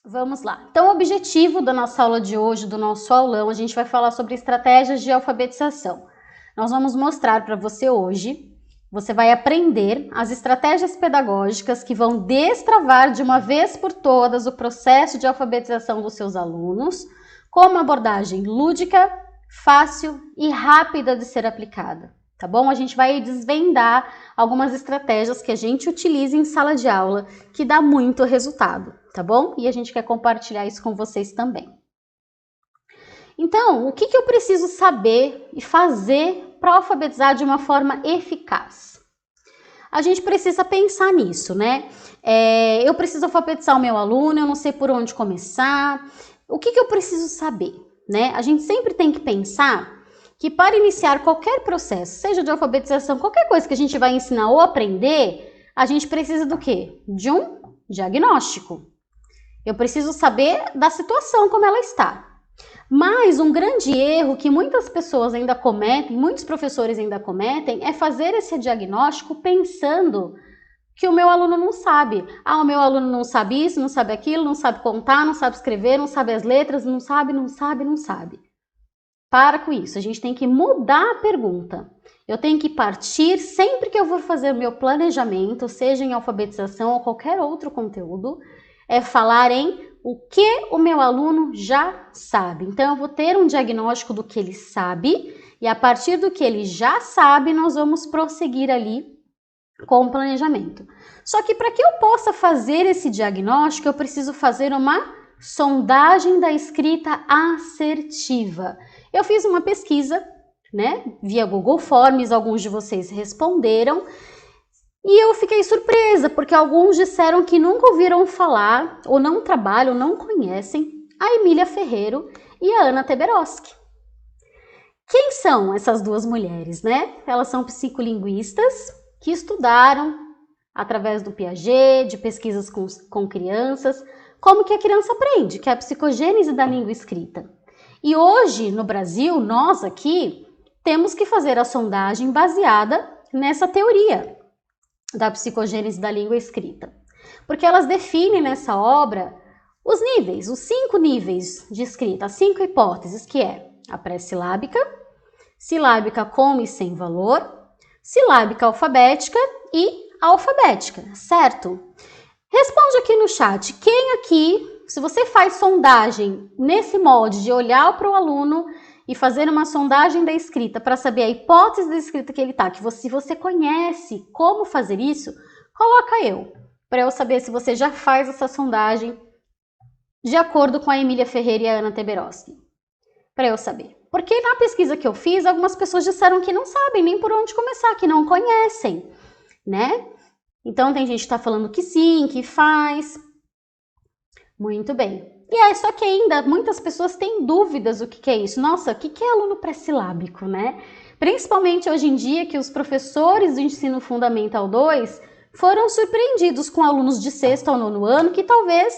Vamos lá. Então, o objetivo da nossa aula de hoje, do nosso aulão, a gente vai falar sobre estratégias de alfabetização. Nós vamos mostrar para você hoje, você vai aprender as estratégias pedagógicas que vão destravar de uma vez por todas o processo de alfabetização dos seus alunos, com uma abordagem lúdica, fácil e rápida de ser aplicada. Tá bom? A gente vai desvendar algumas estratégias que a gente utiliza em sala de aula que dá muito resultado, tá bom? E a gente quer compartilhar isso com vocês também. Então, o que eu preciso saber e fazer para alfabetizar de uma forma eficaz? A gente precisa pensar nisso, né? Eu preciso alfabetizar o meu aluno, eu não sei por onde começar. O que eu preciso saber, né? A gente sempre tem que pensar que para iniciar qualquer processo, seja de alfabetização, qualquer coisa que a gente vai ensinar ou aprender, a gente precisa do quê? De um diagnóstico. Eu preciso saber da situação como ela está. Mas um grande erro que muitas pessoas ainda cometem, muitos professores ainda cometem, é fazer esse diagnóstico pensando que o meu aluno não sabe. O meu aluno não sabe isso, não sabe aquilo, não sabe contar, não sabe escrever, não sabe as letras, não sabe. Para com isso, a gente tem que mudar a pergunta. Eu tenho que partir, sempre que eu vou fazer o meu planejamento, seja em alfabetização ou qualquer outro conteúdo, é falar em o que o meu aluno já sabe. Então, eu vou ter um diagnóstico do que ele sabe e a partir do que ele já sabe, nós vamos prosseguir ali com o planejamento. Só que para que eu possa fazer esse diagnóstico, eu preciso fazer uma sondagem da escrita assertiva. Eu fiz uma pesquisa, né, via Google Forms, alguns de vocês responderam, e eu fiquei surpresa, porque alguns disseram que nunca ouviram falar, ou não trabalham, não conhecem, a Emília Ferreiro e a Ana Teberoski. Quem são essas duas mulheres, né? Elas são psicolinguistas que estudaram, através do Piaget, de pesquisas com crianças, como que a criança aprende, que é a psicogênese da língua escrita. E hoje, no Brasil, nós aqui temos que fazer a sondagem baseada nessa teoria da psicogênese da língua escrita. Porque elas definem nessa obra os níveis, os 5 níveis de escrita, as 5 hipóteses, que é a pré-silábica, silábica com e sem valor, silábica alfabética e alfabética, certo? Responde aqui no chat, quem aqui, se você faz sondagem nesse molde de olhar para o aluno e fazer uma sondagem da escrita para saber a hipótese da escrita que ele está, se você conhece como fazer isso, coloca eu, para eu saber se você já faz essa sondagem de acordo com a Emília Ferreira e a Ana Teberoski, para eu saber. Porque na pesquisa que eu fiz, algumas pessoas disseram que não sabem nem por onde começar, que não conhecem, né? Então, tem gente que está falando que sim, que faz. Muito bem. E só que ainda muitas pessoas têm dúvidas do que é isso. Nossa, o que é aluno pré-silábico, né? Principalmente hoje em dia que os professores do ensino fundamental 2 foram surpreendidos com alunos de 6º ao 9º ano que talvez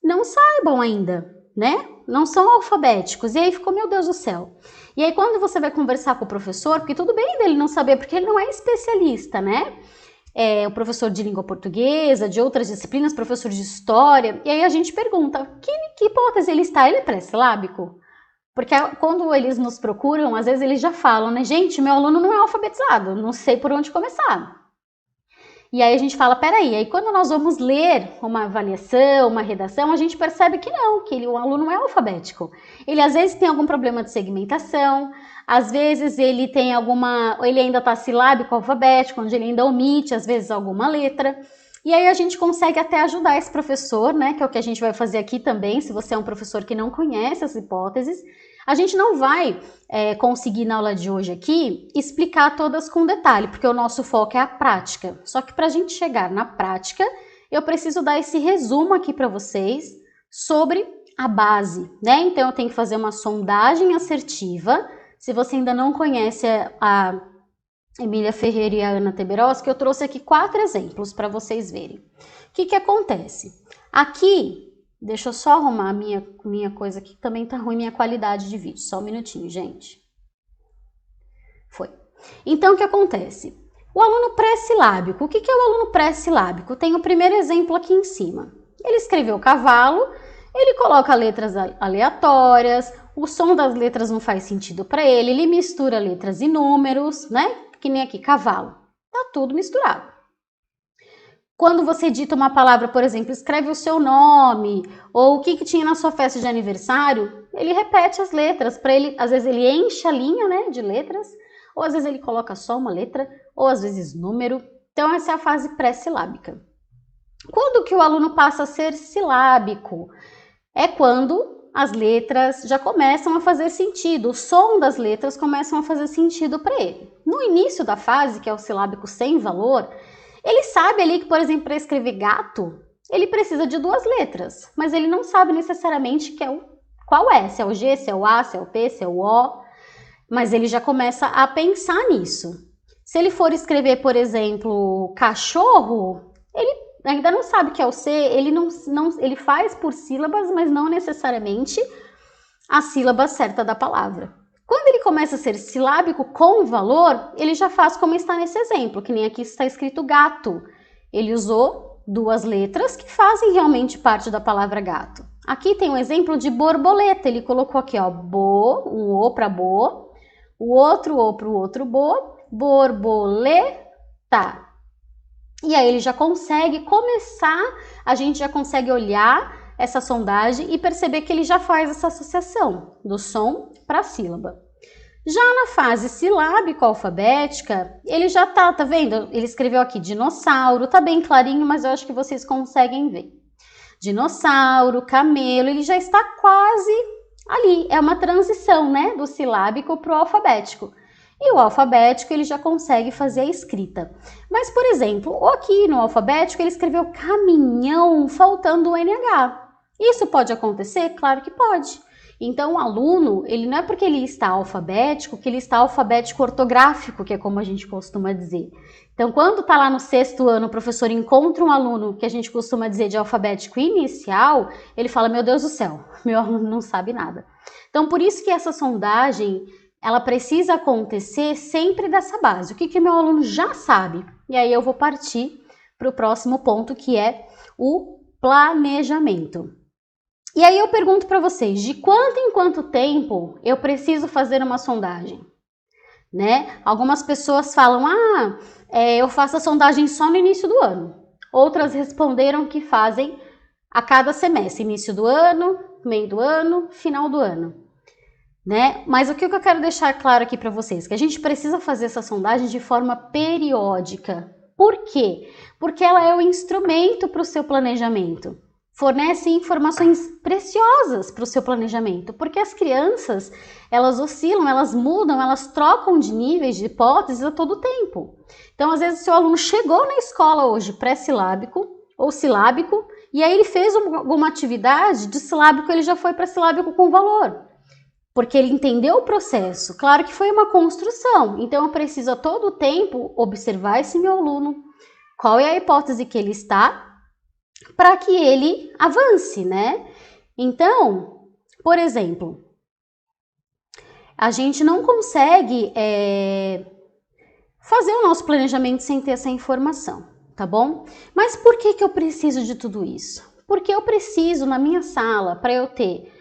não saibam ainda, né? Não são alfabéticos. E aí ficou, meu Deus do céu. E aí quando você vai conversar com o professor, porque tudo bem dele não saber, porque ele não é especialista, né? O professor de língua portuguesa, de outras disciplinas, professor de história, e aí a gente pergunta, que hipótese ele está? Ele é pré-silábico? Porque quando eles nos procuram, às vezes eles já falam, né? Gente, meu aluno não é alfabetizado, não sei por onde começar. E aí a gente fala, peraí, aí quando nós vamos ler uma avaliação, uma redação, a gente percebe que não, que o aluno não é alfabético. Ele às vezes tem algum problema de segmentação, às vezes ele ele ainda está silábico alfabético, onde ele ainda omite às vezes alguma letra. E aí a gente consegue até ajudar esse professor, né, que é o que a gente vai fazer aqui também, se você é um professor que não conhece as hipóteses. A gente não vai conseguir na aula de hoje aqui explicar todas com detalhe, porque o nosso foco é a prática. Só que para a gente chegar na prática, eu preciso dar esse resumo aqui para vocês sobre a base, né? Então eu tenho que fazer uma sondagem assertiva. Se você ainda não conhece a Emília Ferreira e a Ana Teberoski, eu trouxe aqui 4 exemplos para vocês verem. O que acontece? Aqui, deixa eu só arrumar a minha coisa aqui, que também tá ruim minha qualidade de vídeo. Só um minutinho, gente. Foi. Então, o que acontece? O aluno pré-silábico. O que é o aluno pré-silábico? Tem o primeiro exemplo aqui em cima. Ele escreveu cavalo Ele coloca letras aleatórias, o som das letras não faz sentido para ele, ele mistura letras e números, né? Que nem aqui, cavalo. Tá tudo misturado. Quando você dita uma palavra, por exemplo, escreve o seu nome, ou o que tinha na sua festa de aniversário, ele repete as letras, para ele, às vezes ele enche a linha, né, de letras, ou às vezes ele coloca só uma letra, ou às vezes número. Então essa é a fase pré-silábica. Quando que o aluno passa a ser silábico? É quando as letras já começam a fazer sentido, o som das letras começam a fazer sentido para ele. No início da fase, que é o silábico sem valor, ele sabe ali que, por exemplo, para escrever gato, ele precisa de 2 letras, mas ele não sabe necessariamente qual é, se é o G, se é o A, se é o T, se é o O, mas ele já começa a pensar nisso. Se ele for escrever, por exemplo, cachorro, ele ainda não sabe que é o C, ele faz por sílabas, mas não necessariamente a sílaba certa da palavra. Quando ele começa a ser silábico com valor, ele já faz como está nesse exemplo, que nem aqui está escrito gato. Ele usou 2 letras que fazem realmente parte da palavra gato. Aqui tem um exemplo de borboleta, ele colocou aqui, ó, bo, um O para bo, o outro O para o outro bo, borboleta. E aí ele já consegue começar, a gente já consegue olhar essa sondagem e perceber que ele já faz essa associação do som para a sílaba. Já na fase silábico-alfabética, ele já tá vendo? Ele escreveu aqui dinossauro, tá bem clarinho, mas eu acho que vocês conseguem ver. Dinossauro, camelo, ele já está quase ali, é uma transição, né, do silábico para o alfabético. E o alfabético ele já consegue fazer a escrita. Mas, por exemplo, aqui no alfabético ele escreveu caminhão faltando o NH. Isso pode acontecer? Claro que pode. Então, o aluno, ele não é porque ele está alfabético que ele está alfabético ortográfico, que é como a gente costuma dizer. Então, quando está lá no 6º ano, o professor encontra um aluno que a gente costuma dizer de alfabético inicial, ele fala, meu Deus do céu, meu aluno não sabe nada. Então, por isso que essa sondagem, ela precisa acontecer sempre dessa base. O que meu aluno já sabe? E aí eu vou partir para o próximo ponto, que é o planejamento. E aí eu pergunto para vocês, de quanto em quanto tempo eu preciso fazer uma sondagem? Né? Algumas pessoas falam, eu faço a sondagem só no início do ano. Outras responderam que fazem a cada semestre, início do ano, meio do ano, final do ano. Né? Mas o que eu quero deixar claro aqui para vocês? Que a gente precisa fazer essa sondagem de forma periódica. Por quê? Porque ela é o instrumento para o seu planejamento. Fornece informações preciosas para o seu planejamento, porque as crianças, elas oscilam, elas mudam, elas trocam de níveis, de hipóteses a todo tempo. Então, às vezes, o seu aluno chegou na escola hoje pré-silábico ou silábico, e aí ele fez alguma atividade de silábico, ele já foi para silábico com valor, porque ele entendeu o processo. Claro que foi uma construção, então eu preciso a todo tempo observar esse meu aluno, qual é a hipótese que ele está, para que ele avance, né? Então, por exemplo, a gente não consegue fazer o nosso planejamento sem ter essa informação, tá bom? Mas por que eu preciso de tudo isso? Porque eu preciso, na minha sala, para eu ter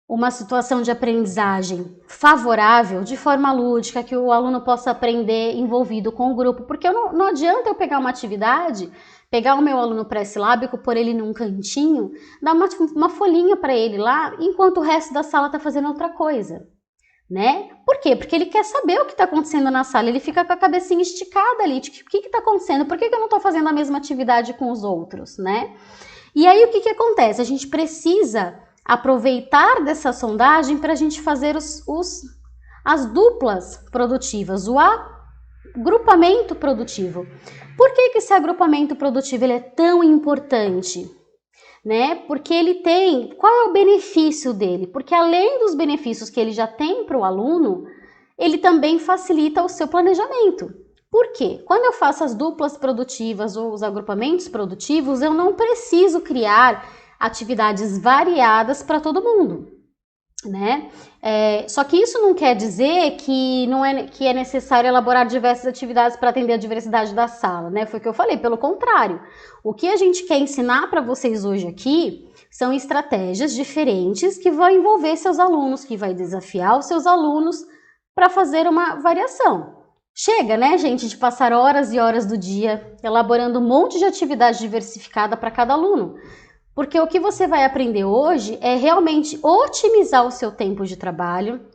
uma situação de aprendizagem favorável, de forma lúdica, que o aluno possa aprender envolvido com o grupo, porque não adianta eu pegar uma atividade, pegar o meu aluno pré-silábico, pôr ele num cantinho, dar uma folhinha para ele lá, enquanto o resto da sala está fazendo outra coisa, né? Por quê? Porque ele quer saber o que está acontecendo na sala, ele fica com a cabecinha esticada ali, de o que está acontecendo, por que eu não estou fazendo a mesma atividade com os outros, né? E aí o que acontece? A gente precisa aproveitar dessa sondagem para a gente fazer as duplas produtivas, o agrupamento produtivo. Por que esse agrupamento produtivo ele é tão importante? Né? Porque ele tem, qual é o benefício dele? Porque além dos benefícios que ele já tem para o aluno, ele também facilita o seu planejamento. Por quê? Quando eu faço as duplas produtivas ou os agrupamentos produtivos, eu não preciso criar atividades variadas para todo mundo, né? Só que isso não quer dizer que que é necessário elaborar diversas atividades para atender a diversidade da sala, né? Foi o que eu falei, pelo contrário. O que a gente quer ensinar para vocês hoje aqui São estratégias diferentes que vão envolver seus alunos, que vai desafiar os seus alunos para fazer uma variação. Chega, né, gente, de passar horas e horas do dia elaborando um monte de atividade diversificada para cada aluno. Porque o que você vai aprender hoje é realmente otimizar o seu tempo de trabalho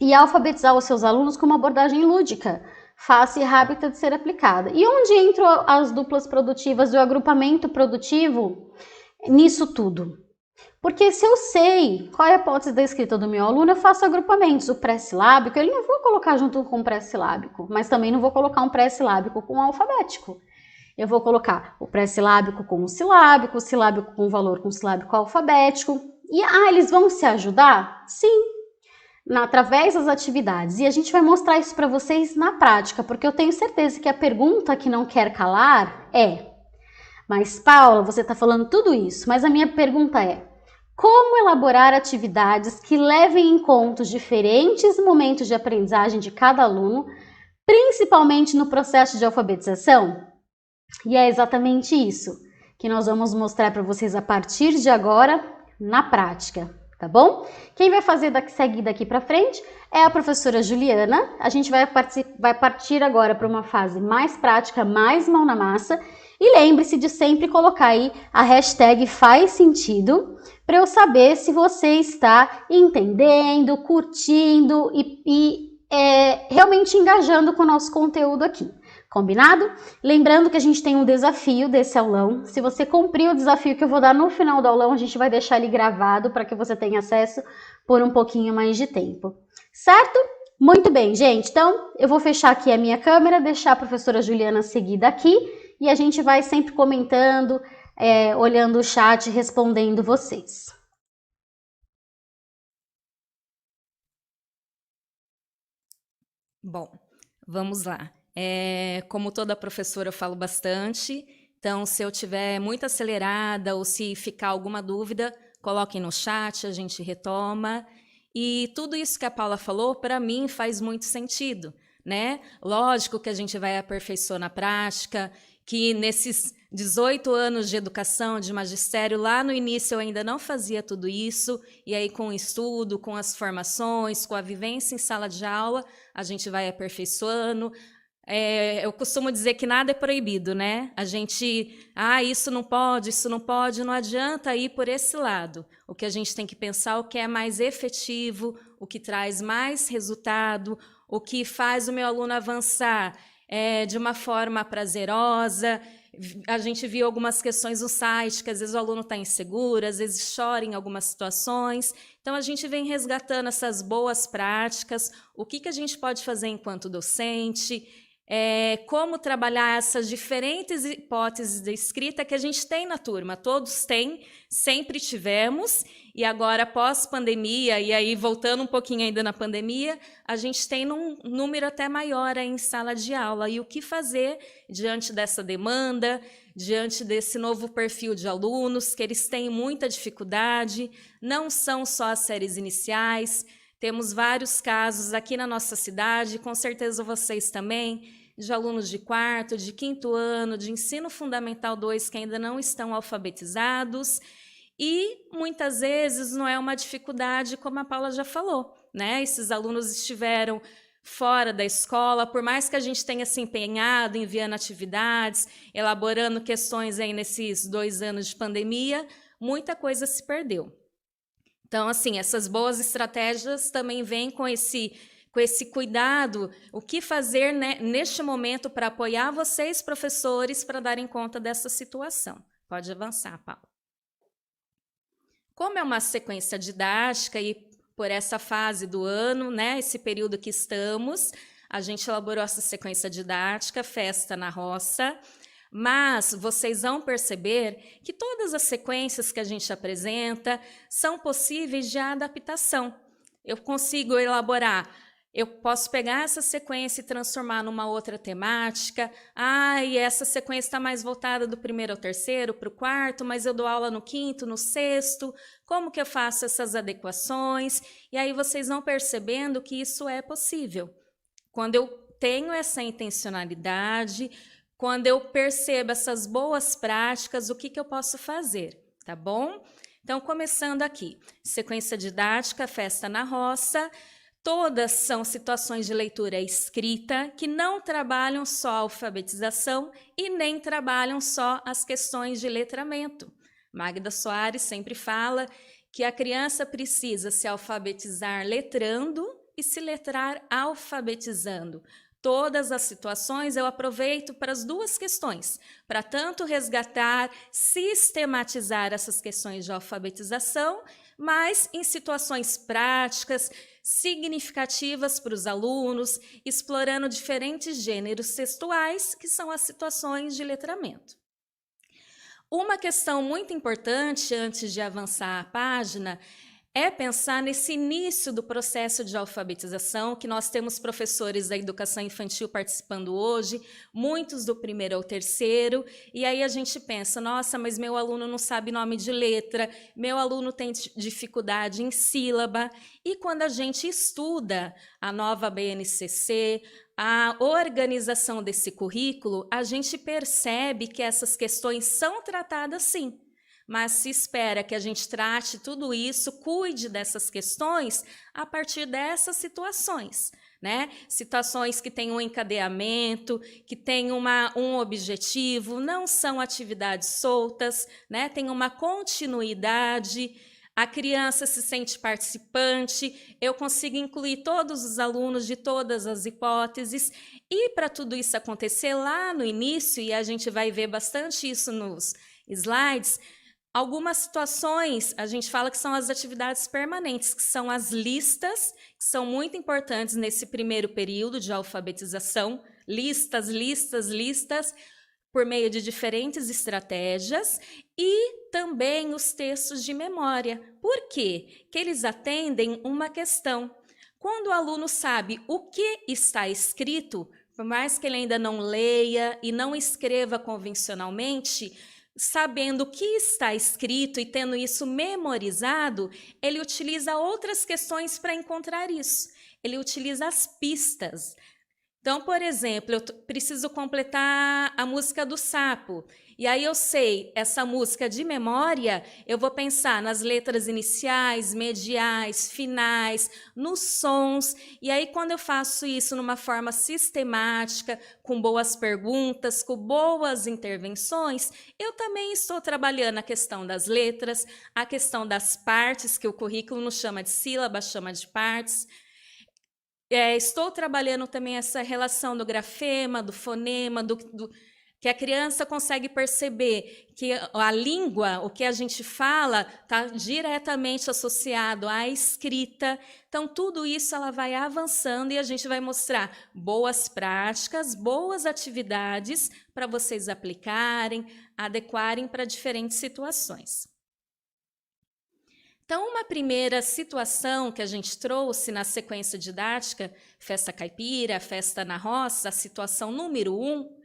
e alfabetizar os seus alunos com uma abordagem lúdica, fácil e rápida de ser aplicada. E onde entram as duplas produtivas e o agrupamento produtivo nisso tudo? Porque se eu sei qual é a hipótese da escrita do meu aluno, eu faço agrupamentos. O pré-silábico, eu não vou colocar junto com o pré-silábico, mas também não vou colocar um pré-silábico com um alfabético. Eu vou colocar o pré-silábico com o silábico com valor com o silábico alfabético. E eles vão se ajudar? Sim, através das atividades. E a gente vai mostrar isso para vocês na prática, porque eu tenho certeza que a pergunta que não quer calar é: mas Paula, você está falando tudo isso, mas a minha pergunta é: como elaborar atividades que levem em conta os diferentes momentos de aprendizagem de cada aluno, principalmente no processo de alfabetização? E é exatamente isso que nós vamos mostrar para vocês a partir de agora na prática, tá bom? Quem vai seguir daqui para frente é a professora Juliana. A gente vai partir agora para uma fase mais prática, mais mão na massa. E lembre-se de sempre colocar aí a hashtag faz sentido para eu saber se você está entendendo, curtindo e realmente engajando com o nosso conteúdo aqui. Combinado? Lembrando que a gente tem um desafio desse aulão. Se você cumprir o desafio que eu vou dar no final do aulão, a gente vai deixar ele gravado para que você tenha acesso por um pouquinho mais de tempo. Certo? Muito bem, gente. Então, eu vou fechar aqui a minha câmera, deixar a professora Juliana seguir daqui e a gente vai sempre comentando, olhando o chat, respondendo vocês. Bom, vamos lá. Como toda professora, eu falo bastante, então se eu estiver muito acelerada ou se ficar alguma dúvida, coloquem no chat, a gente retoma. E tudo isso que a Paula falou, para mim, faz muito sentido, né? Lógico que a gente vai aperfeiçoar na prática, que nesses 18 anos de educação, de magistério, lá no início eu ainda não fazia tudo isso, e aí com o estudo, com as formações, com a vivência em sala de aula, a gente vai aperfeiçoando. Eu costumo dizer que nada é proibido, né? A gente, isso não pode, não adianta ir por esse lado. O que a gente tem que pensar, o que é mais efetivo, o que traz mais resultado, o que faz o meu aluno avançar de uma forma prazerosa. A gente viu algumas questões no site, que às vezes o aluno está inseguro, às vezes chora em algumas situações. Então, a gente vem resgatando essas boas práticas, o que a gente pode fazer enquanto docente, como trabalhar essas diferentes hipóteses de escrita que a gente tem na turma. Todos têm, sempre tivemos, e agora, pós-pandemia, e aí voltando um pouquinho ainda na pandemia, a gente tem um número até maior aí em sala de aula. E o que fazer diante dessa demanda, diante desse novo perfil de alunos, que eles têm muita dificuldade, não são só as séries iniciais, temos vários casos aqui na nossa cidade, com certeza vocês também, de alunos de quarto, de quinto ano, de ensino fundamental 2 que ainda não estão alfabetizados, e muitas vezes não é uma dificuldade, como a Paula já falou, né? Esses alunos estiveram fora da escola, por mais que a gente tenha se empenhado, enviando atividades, elaborando questões aí nesses 2 anos de pandemia, muita coisa se perdeu. Então, assim, essas boas estratégias também vêm com esse cuidado, o que fazer, né, neste momento para apoiar vocês, professores, para darem conta dessa situação. Pode avançar, Paula. Como é uma sequência didática e por essa fase do ano, né, esse período que estamos, a gente elaborou essa sequência didática, Festa na Roça, mas vocês vão perceber que todas as sequências que a gente apresenta são possíveis de adaptação. Eu consigo elaborar, eu posso pegar essa sequência e transformar numa outra temática. E essa sequência está mais voltada do 1º ao 3º, para o 4º, mas eu dou aula no 5º, no 6º. Como que eu faço essas adequações? E aí vocês vão percebendo que isso é possível. Quando eu tenho essa intencionalidade, quando eu percebo essas boas práticas, o que eu posso fazer, tá bom? Então, começando aqui, sequência didática, festa na roça, todas são situações de leitura escrita que não trabalham só a alfabetização e nem trabalham só as questões de letramento. Magda Soares sempre fala que a criança precisa se alfabetizar letrando e se letrar alfabetizando. Todas as situações eu aproveito para as duas questões, para tanto resgatar, sistematizar essas questões de alfabetização, mas em situações práticas, significativas para os alunos, explorando diferentes gêneros textuais, que são as situações de letramento. Uma questão muito importante, antes de avançar a página, é pensar nesse início do processo de alfabetização, que nós temos professores da educação infantil participando hoje, muitos do 1º ao 3º, e aí a gente pensa, nossa, mas meu aluno não sabe nome de letra, meu aluno tem dificuldade em sílaba, e quando a gente estuda a nova BNCC, a organização desse currículo, a gente percebe que essas questões são tratadas sim, mas se espera que a gente trate tudo isso, cuide dessas questões a partir dessas situações, né? Situações que têm um encadeamento, que têm um objetivo, não são atividades soltas, né? Tem uma continuidade, a criança se sente participante, eu consigo incluir todos os alunos de todas as hipóteses, e para tudo isso acontecer lá no início, e a gente vai ver bastante isso nos slides, algumas situações, a gente fala que são as atividades permanentes, que são as listas, que são muito importantes nesse 1º período de alfabetização, listas, por meio de diferentes estratégias, e também os textos de memória. Por quê? Que eles atendem uma questão. Quando o aluno sabe o que está escrito, por mais que ele ainda não leia e não escreva convencionalmente, sabendo o que está escrito e tendo isso memorizado, ele utiliza outras questões para encontrar isso. Ele utiliza as pistas. Então, por exemplo, eu preciso completar a música do sapo. E aí eu sei essa música de memória, eu vou pensar nas letras iniciais, mediais, finais, nos sons. E aí quando eu faço isso numa forma sistemática, com boas perguntas, com boas intervenções, eu também estou trabalhando a questão das letras, a questão das partes, que o currículo não chama de sílaba, chama de partes. Estou trabalhando também essa relação do grafema, do fonema, que a criança consegue perceber que a língua, o que a gente fala, está diretamente associado à escrita. Então, tudo isso ela vai avançando e a gente vai mostrar boas práticas, boas atividades para vocês aplicarem, adequarem para diferentes situações. Então, uma primeira situação que a gente trouxe na sequência didática, festa caipira, festa na roça, a situação número 1,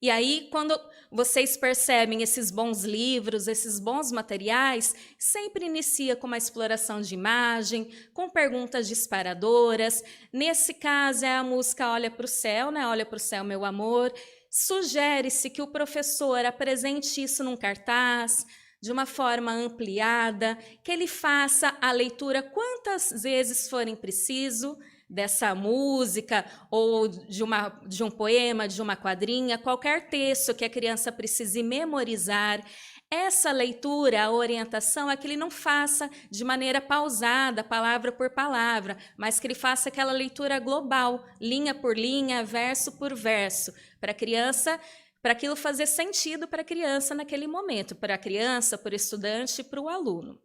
e aí quando vocês percebem esses bons livros, esses bons materiais, sempre inicia com uma exploração de imagem, com perguntas disparadoras. Nesse caso é a música Olha para o Céu, né? Olha para o céu, meu amor. Sugere-se que o professor apresente isso num cartaz, de uma forma ampliada, que ele faça a leitura quantas vezes forem preciso dessa música ou de um poema, de uma quadrinha, qualquer texto que a criança precise memorizar. Essa leitura, a orientação é que ele não faça de maneira pausada, palavra por palavra, mas que ele faça aquela leitura global, linha por linha, verso por verso, para a criança, para aquilo fazer sentido para a criança naquele momento, para a criança, para o estudante e para o aluno.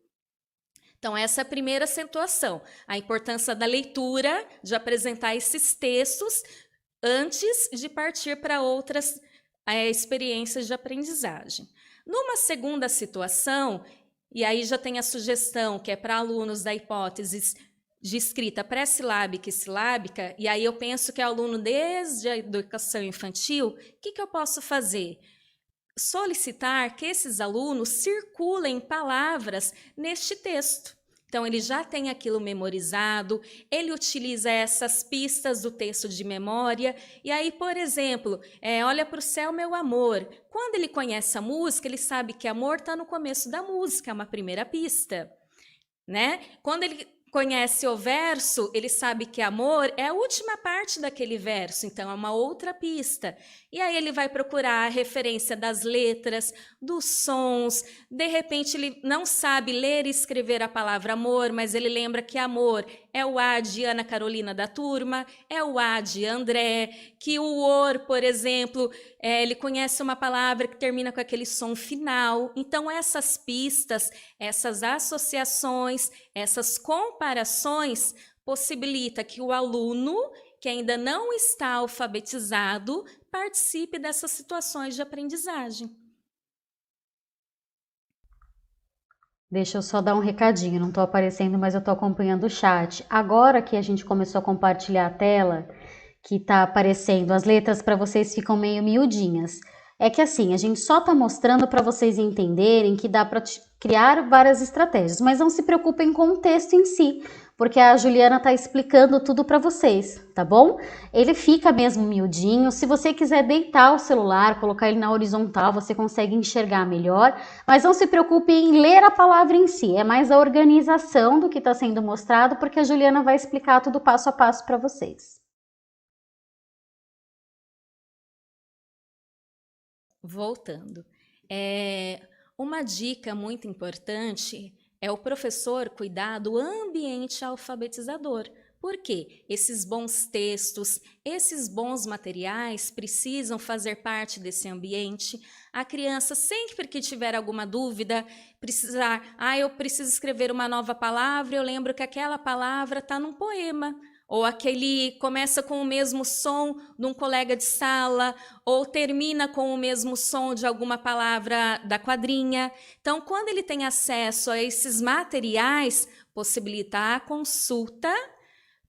Então, essa é a primeira situação, a importância da leitura, de apresentar esses textos antes de partir para outras experiências de aprendizagem. Numa segunda situação, e aí já tem a sugestão, que é para alunos da hipótese de escrita pré-silábica e silábica, e aí eu penso que é aluno desde a educação infantil, o que eu posso fazer? Solicitar que esses alunos circulem palavras neste texto. Então, ele já tem aquilo memorizado, ele utiliza essas pistas do texto de memória. E aí, por exemplo, olha para o céu, meu amor. Quando ele conhece a música, ele sabe que amor está no começo da música, é uma primeira pista, né? Quando ele conhece o verso, ele sabe que amor é a última parte daquele verso, então é uma outra pista. E aí ele vai procurar a referência das letras, dos sons. De repente ele não sabe ler e escrever a palavra amor, mas ele lembra que amor é o A de Ana Carolina da turma, é o A de André, que o or, por exemplo, ele conhece uma palavra que termina com aquele som final. Então essas pistas, essas associações, essas comparações possibilita que o aluno que ainda não está alfabetizado participe dessas situações de aprendizagem. Deixa eu só dar um recadinho, não estou aparecendo, mas eu estou acompanhando o chat. Agora que a gente começou a compartilhar a tela, que está aparecendo as letras para vocês ficam meio miudinhas. É que assim, a gente só está mostrando para vocês entenderem que dá para criar várias estratégias, mas não se preocupem com o texto em si, porque a Juliana está explicando tudo para vocês, tá bom? Ele fica mesmo miudinho. Se você quiser deitar o celular, colocar ele na horizontal, você consegue enxergar melhor, mas não se preocupe em ler a palavra em si, é mais a organização do que está sendo mostrado, porque a Juliana vai explicar tudo passo a passo para vocês. Voltando, uma dica muito importante é o professor cuidar do ambiente alfabetizador. Por quê? Esses bons textos, esses bons materiais precisam fazer parte desse ambiente. A criança, sempre que tiver alguma dúvida, eu preciso escrever uma nova palavra, eu lembro que aquela palavra está num poema. Ou aquele começa com o mesmo som de um colega de sala, ou termina com o mesmo som de alguma palavra da quadrinha. Então, quando ele tem acesso a esses materiais, possibilita a consulta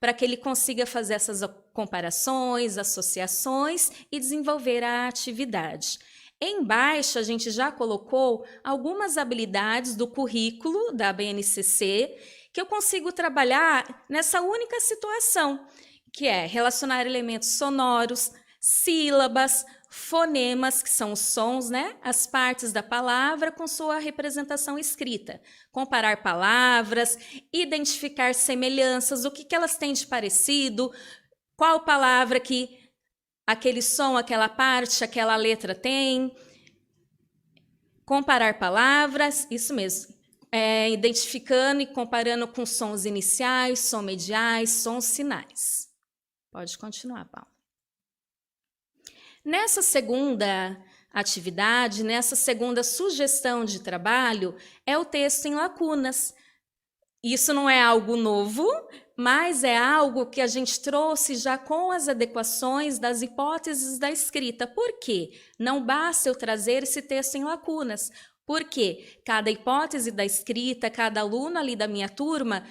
para que ele consiga fazer essas comparações, associações e desenvolver a atividade. Embaixo, a gente já colocou algumas habilidades do currículo da BNCC, que eu consigo trabalhar nessa única situação, que é relacionar elementos sonoros, sílabas, fonemas, que são os sons, né? As partes da palavra com sua representação escrita. Comparar palavras, identificar semelhanças, o que elas têm de parecido, qual palavra que aquele som, aquela parte, aquela letra tem. Comparar palavras, isso mesmo. Identificando e comparando com sons iniciais, sons mediais, sons sinais. Pode continuar, Paulo. Nessa segunda atividade, nessa segunda sugestão de trabalho, é o texto em lacunas. Isso não é algo novo, mas é algo que a gente trouxe já com as adequações das hipóteses da escrita. Por quê? Não basta eu trazer esse texto em lacunas. Porque cada hipótese da escrita, cada aluno ali da minha turma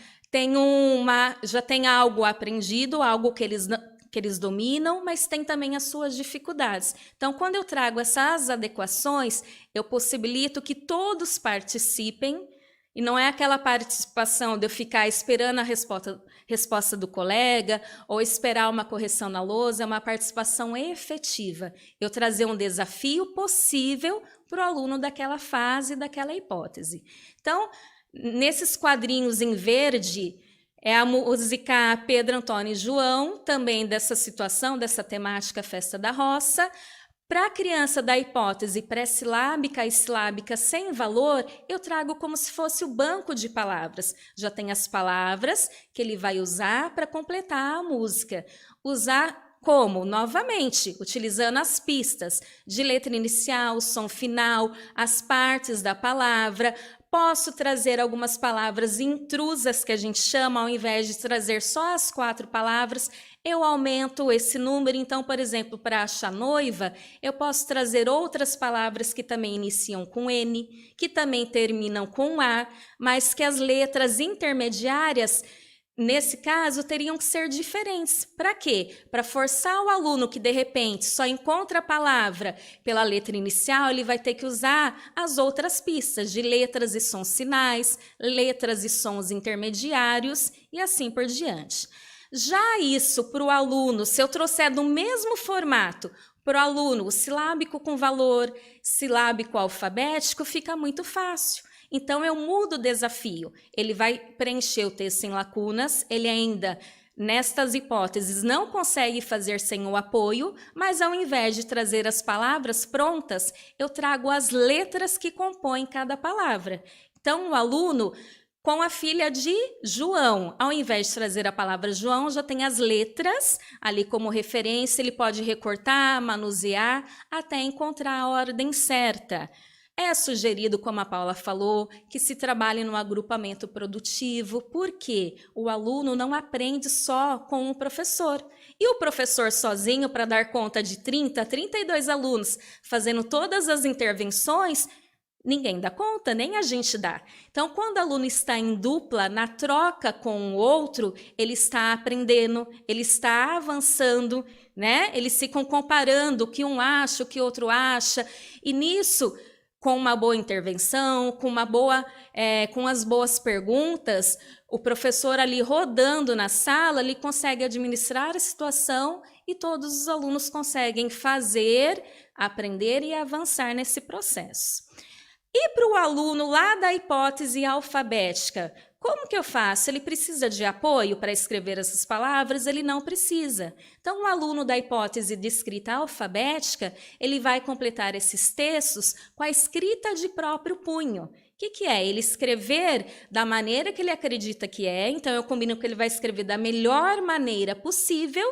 já tem algo aprendido, algo que eles dominam, mas tem também as suas dificuldades. Então, quando eu trago essas adequações, eu possibilito que todos participem, e não é aquela participação de eu ficar esperando a resposta do colega ou esperar uma correção na lousa, é uma participação efetiva. Eu trazer um desafio possível para o aluno daquela fase, daquela hipótese. Então, nesses quadrinhos em verde, é a música Pedro, Antônio e João, também dessa situação, dessa temática Festa da Roça. Para a criança da hipótese pré-silábica e silábica sem valor, eu trago como se fosse o banco de palavras. Já tem as palavras que ele vai usar para completar a música. Usar como? Novamente, utilizando as pistas de letra inicial, som final, as partes da palavra. Posso trazer algumas palavras intrusas, que a gente chama, ao invés de trazer só as 4 palavras, eu aumento esse número. Então, por exemplo, para achar noiva, eu posso trazer outras palavras que também iniciam com N, que também terminam com A, mas que as letras intermediárias nesse caso, teriam que ser diferentes. Para quê? Para forçar o aluno que, de repente, só encontra a palavra pela letra inicial, ele vai ter que usar as outras pistas de letras e sons sinais, letras e sons intermediários e assim por diante. Já isso para o aluno, se eu trouxer do mesmo formato para o aluno, o silábico com valor, silábico alfabético, fica muito fácil. Então, eu mudo o desafio. Ele vai preencher o texto sem lacunas, ele ainda, nestas hipóteses, não consegue fazer sem o apoio, mas ao invés de trazer as palavras prontas, eu trago as letras que compõem cada palavra. Então, o aluno, com a filha de João, ao invés de trazer a palavra João, já tem as letras ali como referência, ele pode recortar, manusear, até encontrar a ordem certa. É sugerido, como a Paula falou, que se trabalhe no agrupamento produtivo, porque o aluno não aprende só com o professor. E o professor sozinho, para dar conta de 30, 32 alunos, fazendo todas as intervenções, ninguém dá conta, nem a gente dá. Então, quando o aluno está em dupla, na troca com o outro, ele está aprendendo, ele está avançando, né? Eles ficam comparando o que um acha, o que o outro acha, e nisso, com uma boa intervenção, com as boas perguntas, o professor ali rodando na sala, ele consegue administrar a situação e todos os alunos conseguem fazer, aprender e avançar nesse processo. E para o aluno lá da hipótese alfabética, como que eu faço? Ele precisa de apoio para escrever essas palavras? Ele não precisa. Então, o aluno da hipótese de escrita alfabética, ele vai completar esses textos com a escrita de próprio punho. O que é? Ele escrever da maneira que ele acredita que é. Então, eu combino que ele vai escrever da melhor maneira possível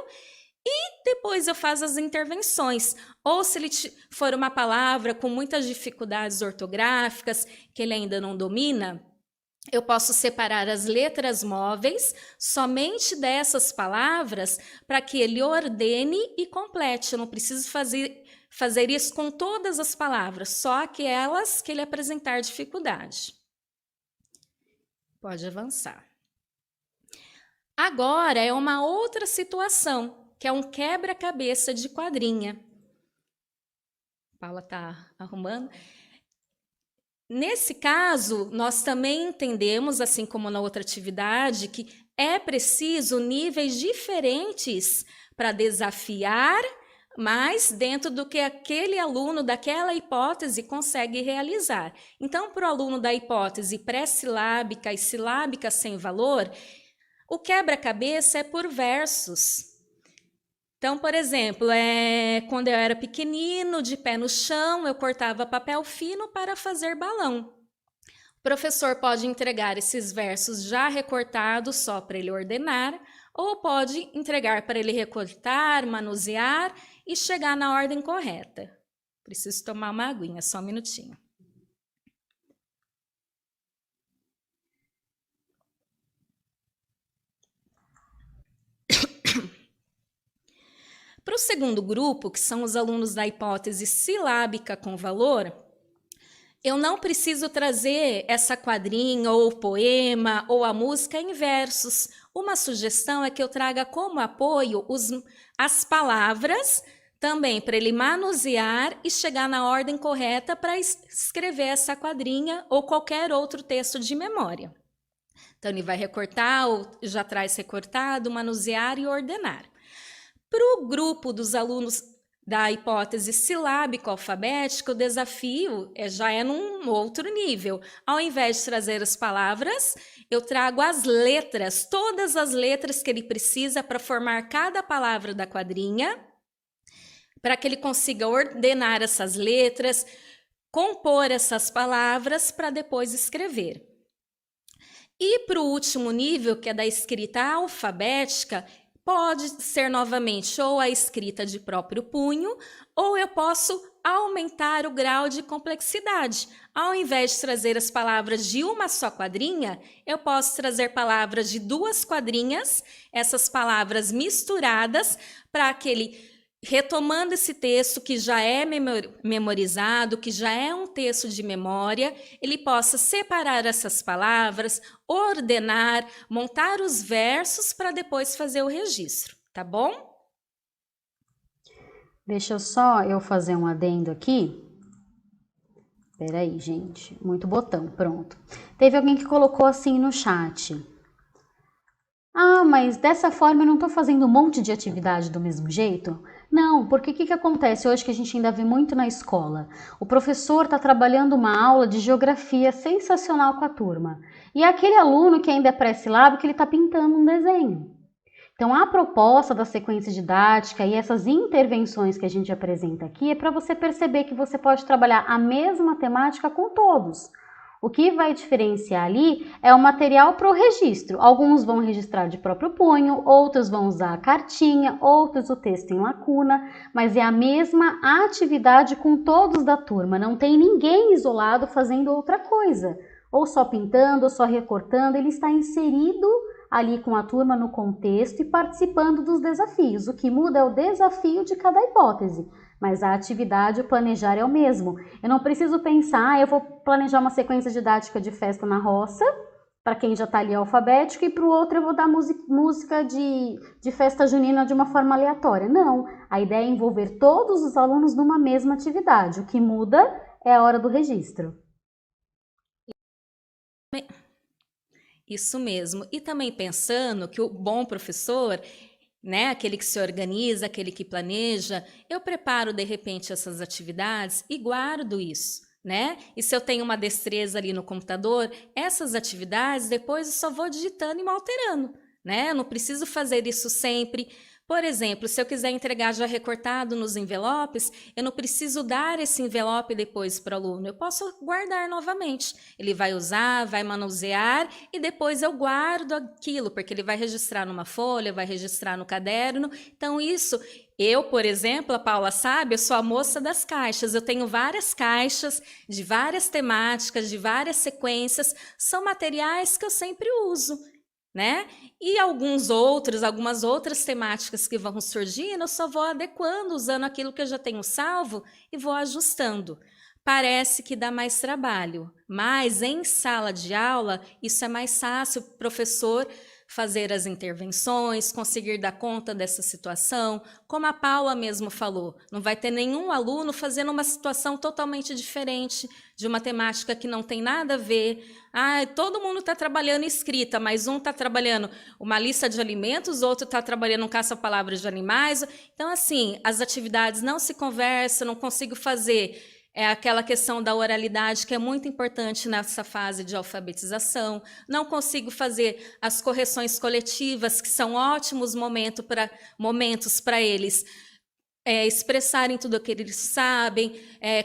e depois eu faço as intervenções. Ou se ele for uma palavra com muitas dificuldades ortográficas, que ele ainda não domina, eu posso separar as letras móveis somente dessas palavras para que ele ordene e complete. Eu não preciso fazer isso com todas as palavras, só aquelas que ele apresentar dificuldade. Pode avançar. Agora é uma outra situação, que é um quebra-cabeça de quadrinha. A Paula está arrumando. Nesse caso, nós também entendemos, assim como na outra atividade, que é preciso níveis diferentes para desafiar, mas dentro do que aquele aluno daquela hipótese consegue realizar. Então, para o aluno da hipótese pré-silábica e silábica sem valor, o quebra-cabeça é por versos. Então, por exemplo, quando eu era pequenino, de pé no chão, eu cortava papel fino para fazer balão. O professor pode entregar esses versos já recortados só para ele ordenar, ou pode entregar para ele recortar, manusear e chegar na ordem correta. Preciso tomar uma aguinha, só um minutinho. Para o segundo grupo, que são os alunos da hipótese silábica com valor, eu não preciso trazer essa quadrinha ou poema ou a música em versos. Uma sugestão é que eu traga como apoio as palavras também para ele manusear e chegar na ordem correta para escrever essa quadrinha ou qualquer outro texto de memória. Então, ele vai recortar ou já traz recortado, manusear e ordenar. Para o grupo dos alunos da hipótese silábico-alfabética, o desafio já é num outro nível. Ao invés de trazer as palavras, eu trago as letras, todas as letras que ele precisa para formar cada palavra da quadrinha, para que ele consiga ordenar essas letras, compor essas palavras para depois escrever. E para o último nível, que é da escrita alfabética, pode ser novamente ou a escrita de próprio punho, ou eu posso aumentar o grau de complexidade. Ao invés de trazer as palavras de uma só quadrinha, eu posso trazer palavras de 2 quadrinhas, essas palavras misturadas, para que ele retomando esse texto que já é memorizado, que já é um texto de memória, ele possa separar essas palavras, ordenar, montar os versos para depois fazer o registro, tá bom? Deixa só eu fazer um adendo aqui. Peraí, gente. Muito botão, pronto. Teve alguém que colocou assim no chat. Ah, mas dessa forma eu não estou fazendo um monte de atividade do mesmo jeito? Não, porque o que acontece hoje que a gente ainda vê muito na escola? O professor está trabalhando uma aula de geografia sensacional com a turma. E é aquele aluno que ainda é pré-silábico que ele está pintando um desenho. Então, a proposta da sequência didática e essas intervenções que a gente apresenta aqui é para você perceber que você pode trabalhar a mesma temática com todos. O que vai diferenciar ali é o material para o registro. Alguns vão registrar de próprio punho, outros vão usar a cartinha, outros o texto em lacuna, mas é a mesma atividade com todos da turma. Não tem ninguém isolado fazendo outra coisa, ou só pintando, ou só recortando. Ele está inserido ali com a turma no contexto e participando dos desafios. O que muda é o desafio de cada hipótese, mas a atividade, o planejar é o mesmo. Eu não preciso pensar, eu vou planejar uma sequência didática de festa na roça, para quem já está ali alfabético, e para o outro eu vou dar música de festa junina de uma forma aleatória. Não, a ideia é envolver todos os alunos numa mesma atividade. O que muda é a hora do registro. Isso mesmo. E também pensando que o bom professor, né, aquele que se organiza, aquele que planeja, eu preparo de repente essas atividades e guardo isso, né? E se eu tenho uma destreza ali no computador, essas atividades depois eu só vou digitando e alterando, né? Eu não preciso fazer isso sempre. Por exemplo, se eu quiser entregar já recortado nos envelopes, eu não preciso dar esse envelope depois para o aluno, eu posso guardar novamente. Ele vai usar, vai manusear e depois eu guardo aquilo, porque ele vai registrar numa folha, vai registrar no caderno. Então isso, eu, por exemplo, a Paula sabe, eu sou a moça das caixas, eu tenho várias caixas de várias temáticas, de várias sequências, são materiais que eu sempre uso, né? E algumas outras temáticas que vão surgindo, eu só vou adequando, usando aquilo que eu já tenho salvo e vou ajustando. Parece que dá mais trabalho, mas em sala de aula isso é mais fácil, o professor fazer as intervenções, conseguir dar conta dessa situação. Como a Paula mesmo falou, não vai ter nenhum aluno fazendo uma situação totalmente diferente, de uma temática que não tem nada a ver. Ah, todo mundo está trabalhando escrita, mas um está trabalhando uma lista de alimentos, outro está trabalhando um caça-palavras de animais. Então, assim, as atividades não se conversam, não consigo fazer aquela questão da oralidade, que é muito importante nessa fase de alfabetização. Não consigo fazer as correções coletivas, que são ótimos momentos para eles expressarem tudo o que eles sabem,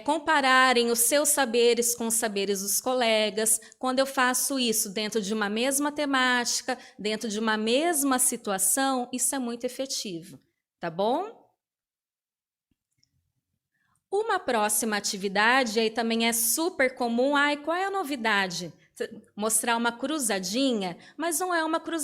compararem os seus saberes com os saberes dos colegas. Quando eu faço isso dentro de uma mesma temática, dentro de uma mesma situação, isso é muito efetivo, tá bom? Uma próxima atividade aí também é super comum. Ai, qual é a novidade? Mostrar uma cruzadinha, mas não é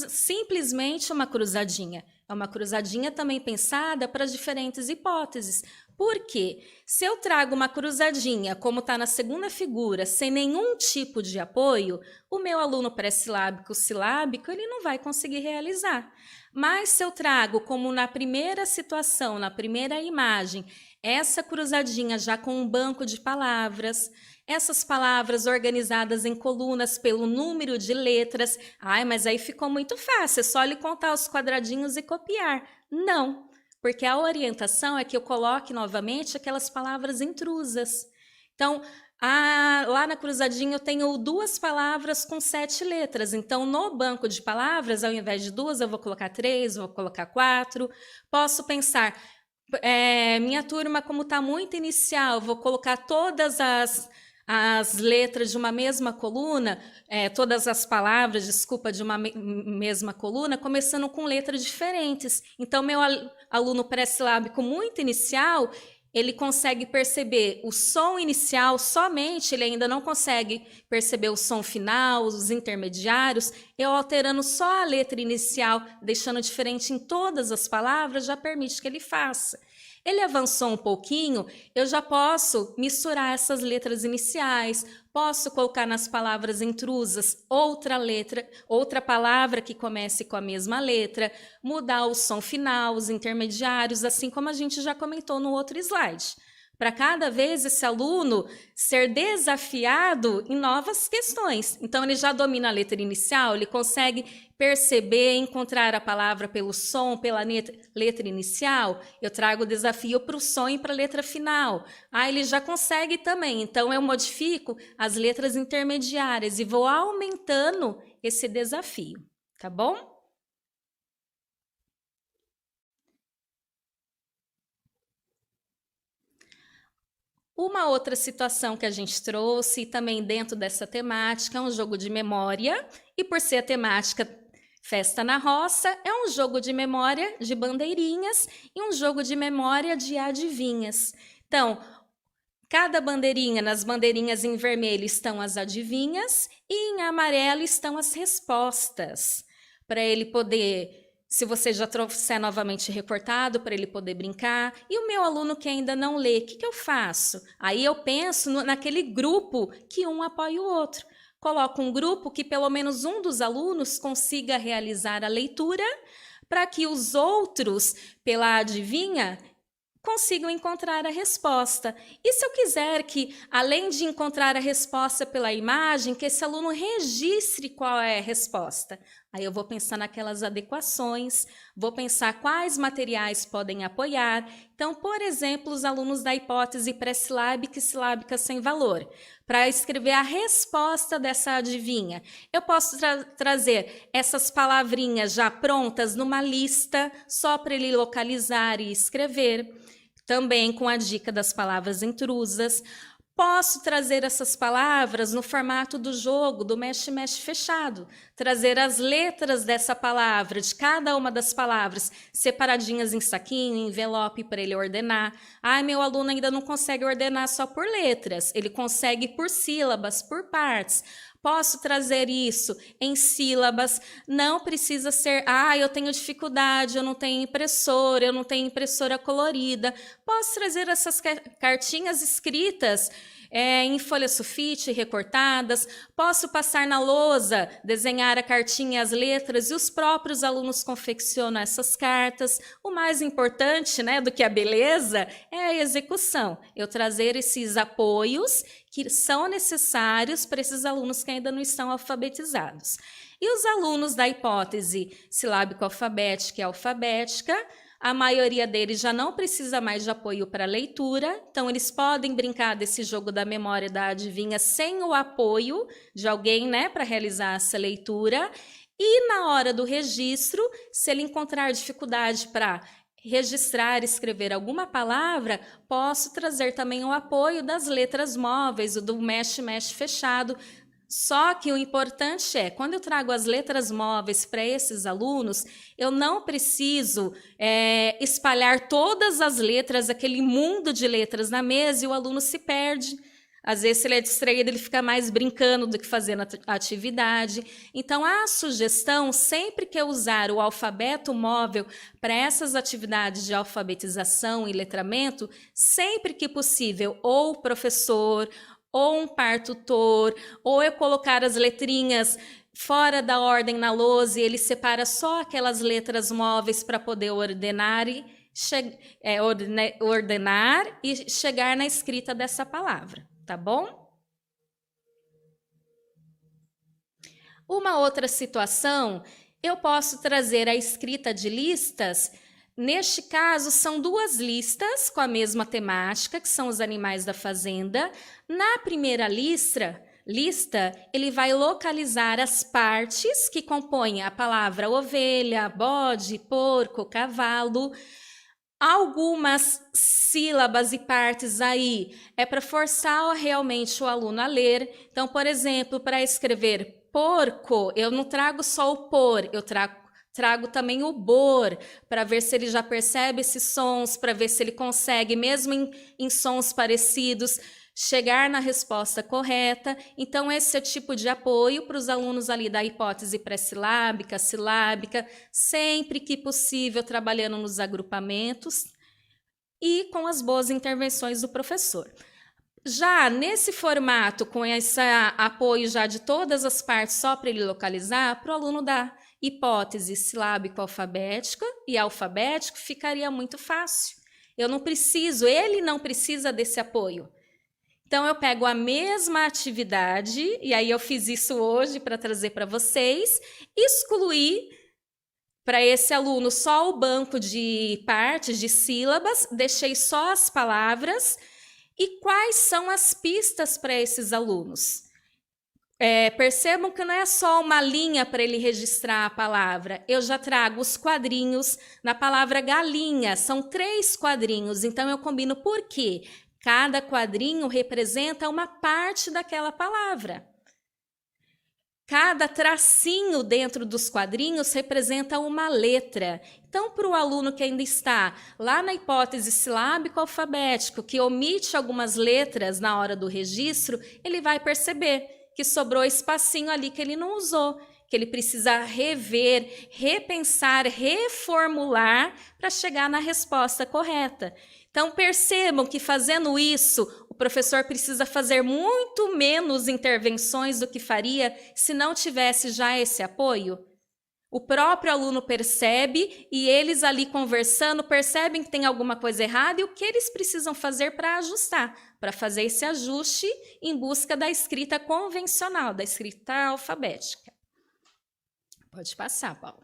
simplesmente uma cruzadinha. É uma cruzadinha também pensada para diferentes hipóteses. Por quê? Se eu trago uma cruzadinha, como está na segunda figura, sem nenhum tipo de apoio, o meu aluno pré-silábico, silábico, ele não vai conseguir realizar. Mas se eu trago, como na primeira situação, na primeira imagem, essa cruzadinha já com um banco de palavras, essas palavras organizadas em colunas pelo número de letras. Ai, mas aí ficou muito fácil, é só ele contar os quadradinhos e copiar. Não, porque a orientação é que eu coloque novamente aquelas palavras intrusas. Então, lá na cruzadinha eu tenho 2 palavras com 7 letras. Então, no banco de palavras, ao invés de 2, eu vou colocar 3, vou colocar 4. Posso pensar, minha turma, como está muito inicial, vou colocar todas as letras de uma mesma coluna, todas as palavras, desculpa, de uma mesma coluna, começando com letras diferentes. Então, meu aluno pré-silábico muito inicial, ele consegue perceber o som inicial somente, ele ainda não consegue perceber o som final, os intermediários. Eu alterando só a letra inicial, deixando diferente em todas as palavras, já permite que ele faça. Ele avançou um pouquinho, eu já posso misturar essas letras iniciais, posso colocar nas palavras intrusas outra letra, outra palavra que comece com a mesma letra, mudar o som final, os intermediários, assim como a gente já comentou no outro slide. Para cada vez esse aluno ser desafiado em novas questões. Então, ele já domina a letra inicial, ele consegue perceber, encontrar a palavra pelo som, pela letra inicial, eu trago o desafio para o som e para a letra final. Ele já consegue também. Então, eu modifico as letras intermediárias e vou aumentando esse desafio, tá bom? Uma outra situação que a gente trouxe, também dentro dessa temática, é um jogo de memória, e por ser a temática Festa na Roça, é um jogo de memória de bandeirinhas e um jogo de memória de adivinhas. Então, cada bandeirinha, nas bandeirinhas em vermelho estão as adivinhas e em amarelo estão as respostas, para ele poder... Se você já trouxer novamente recortado, para ele poder brincar. E o meu aluno que ainda não lê, o que eu faço? Aí eu penso naquele grupo que um apoia o outro. Coloco um grupo que pelo menos um dos alunos consiga realizar a leitura, para que os outros, pela adivinha, consigam encontrar a resposta. E se eu quiser que, além de encontrar a resposta pela imagem, que esse aluno registre qual é a resposta? Aí eu vou pensar naquelas adequações, vou pensar quais materiais podem apoiar. Então, por exemplo, os alunos da hipótese pré-silábica e silábica sem valor. Para escrever a resposta dessa adivinha, eu posso trazer essas palavrinhas já prontas numa lista, só para ele localizar e escrever. Também com a dica das palavras intrusas. Posso trazer essas palavras no formato do jogo, do mexe-mexe fechado. Trazer as letras dessa palavra, de cada uma das palavras, separadinhas em saquinho, em envelope, para ele ordenar. Meu aluno ainda não consegue ordenar só por letras, ele consegue por sílabas, por partes. Posso trazer isso em sílabas, não precisa ser, eu tenho dificuldade, eu não tenho impressora colorida. Posso trazer essas cartinhas escritas em folha sulfite, recortadas. Posso passar na lousa, desenhar a cartinha, as letras, e os próprios alunos confeccionam essas cartas. O mais importante, do que a beleza é a execução. Eu trazer esses apoios que são necessários para esses alunos que ainda não estão alfabetizados. E os alunos da hipótese silábico-alfabética e alfabética, a maioria deles já não precisa mais de apoio para leitura, então eles podem brincar desse jogo da memória da adivinha sem o apoio de alguém, para realizar essa leitura. E na hora do registro, se ele encontrar dificuldade para registrar, escrever alguma palavra, posso trazer também o apoio das letras móveis, o do mexe-mexe fechado. Só que o importante é, quando eu trago as letras móveis para esses alunos, eu não preciso espalhar todas as letras, aquele mundo de letras na mesa, e o aluno se perde. Às vezes, se ele é distraído, ele fica mais brincando do que fazendo a atividade. Então, a sugestão, sempre que eu usar o alfabeto móvel para essas atividades de alfabetização e letramento, sempre que possível, ou o professor, ou um par tutor, ou eu colocar as letrinhas fora da ordem na lousa e ele separa só aquelas letras móveis para poder ordenar e chegar na escrita dessa palavra. Tá bom? Uma outra situação, eu posso trazer a escrita de listas. Neste caso, são duas listas com a mesma temática, que são os animais da fazenda. Na primeira lista, ele vai localizar as partes que compõem a palavra ovelha, bode, porco, cavalo. Algumas sílabas e partes aí é para forçar realmente o aluno a ler. Então, por exemplo, para escrever porco, eu não trago só o por, eu trago também o bor, para ver se ele já percebe esses sons, para ver se ele consegue, mesmo em sons parecidos, chegar na resposta correta. Então, esse é o tipo de apoio para os alunos ali da hipótese pré-silábica, silábica, sempre que possível, trabalhando nos agrupamentos. e com as boas intervenções do professor. Já nesse formato, com esse apoio já de todas as partes só para ele localizar, para o aluno dar hipótese silábico-alfabética e alfabético, ficaria muito fácil. Ele não precisa desse apoio. Então, eu pego a mesma atividade, e aí eu fiz isso hoje para trazer para vocês, excluí para esse aluno só o banco de partes, de sílabas, deixei só as palavras. E quais são as pistas para esses alunos? Percebam que não é só uma linha para ele registrar a palavra. Eu já trago os quadrinhos na palavra galinha. São 3 quadrinhos, então eu combino por quê? Cada quadrinho representa uma parte daquela palavra. Cada tracinho dentro dos quadrinhos representa uma letra. Então, para o aluno que ainda está lá na hipótese silábico-alfabético, que omite algumas letras na hora do registro, ele vai perceber que sobrou espacinho ali que ele não usou, que ele precisa rever, repensar, reformular para chegar na resposta correta. Então, percebam que fazendo isso, o professor precisa fazer muito menos intervenções do que faria se não tivesse já esse apoio. O próprio aluno percebe e eles ali conversando percebem que tem alguma coisa errada e o que eles precisam fazer para ajustar, para fazer esse ajuste em busca da escrita convencional, da escrita alfabética. Pode passar, Paulo.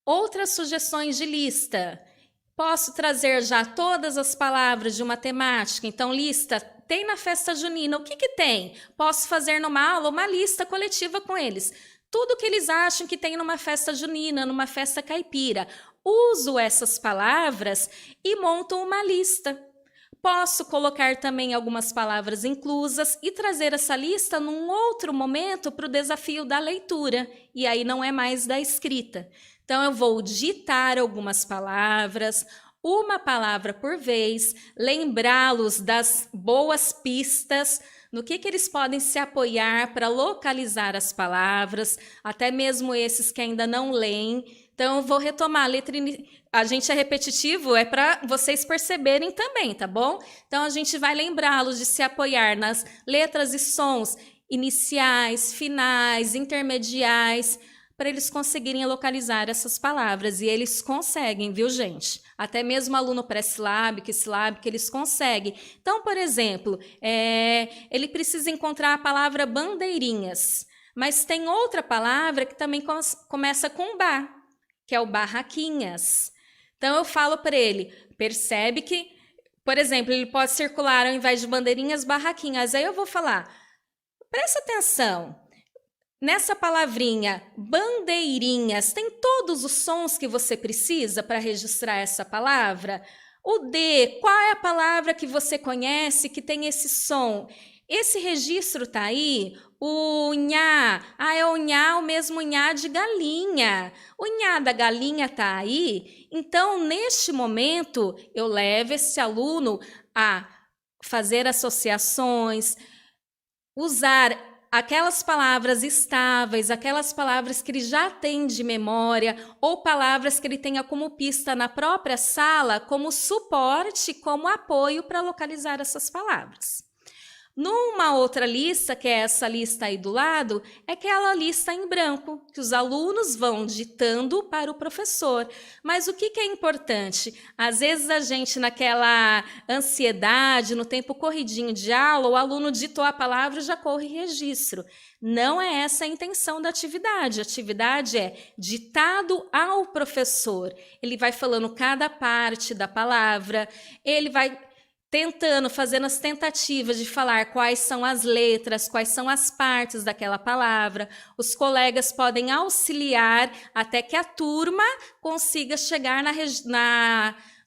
Outras sugestões de lista. Posso trazer já todas as palavras de uma temática, então lista, tem na festa junina, o que tem? Posso fazer numa aula uma lista coletiva com eles. Tudo que eles acham que tem numa festa junina, numa festa caipira. Uso essas palavras e monto uma lista. Posso colocar também algumas palavras inclusas e trazer essa lista num outro momento para o desafio da leitura, e aí não é mais da escrita. Então, eu vou ditar algumas palavras, uma palavra por vez, lembrá-los das boas pistas, no que eles podem se apoiar para localizar as palavras, até mesmo esses que ainda não leem. Então, eu vou retomar a letra. A gente é repetitivo, é para vocês perceberem também, tá bom? Então, a gente vai lembrá-los de se apoiar nas letras e sons iniciais, finais, intermediais, para eles conseguirem localizar essas palavras. E eles conseguem, viu, gente? Até mesmo aluno pré-silábico e silábico, eles conseguem. Então, por exemplo, ele precisa encontrar a palavra bandeirinhas, mas tem outra palavra que também começa com ba, que é o barraquinhas. Então, eu falo para ele, percebe que, por exemplo, ele pode circular ao invés de bandeirinhas, barraquinhas. Aí eu vou falar, presta atenção, nessa palavrinha bandeirinhas, tem todos os sons que você precisa para registrar essa palavra? O D, qual é a palavra que você conhece que tem esse som? Esse registro está aí? O nhá, é o nhá, o mesmo nhá de galinha. O nhá da galinha está aí? Então, neste momento, eu levo esse aluno a fazer associações, usar aquelas palavras estáveis, aquelas palavras que ele já tem de memória, ou palavras que ele tenha como pista na própria sala, como suporte, como apoio para localizar essas palavras. Numa outra lista, que é essa lista aí do lado, é aquela lista em branco, que os alunos vão ditando para o professor. Mas o que é importante? Às vezes a gente, naquela ansiedade, no tempo corridinho de aula, o aluno ditou a palavra e já corre registro. Não é essa a intenção da atividade. A atividade é ditado ao professor. Ele vai falando cada parte da palavra, ele vai fazendo as tentativas de falar quais são as letras, quais são as partes daquela palavra. Os colegas podem auxiliar até que a turma consiga chegar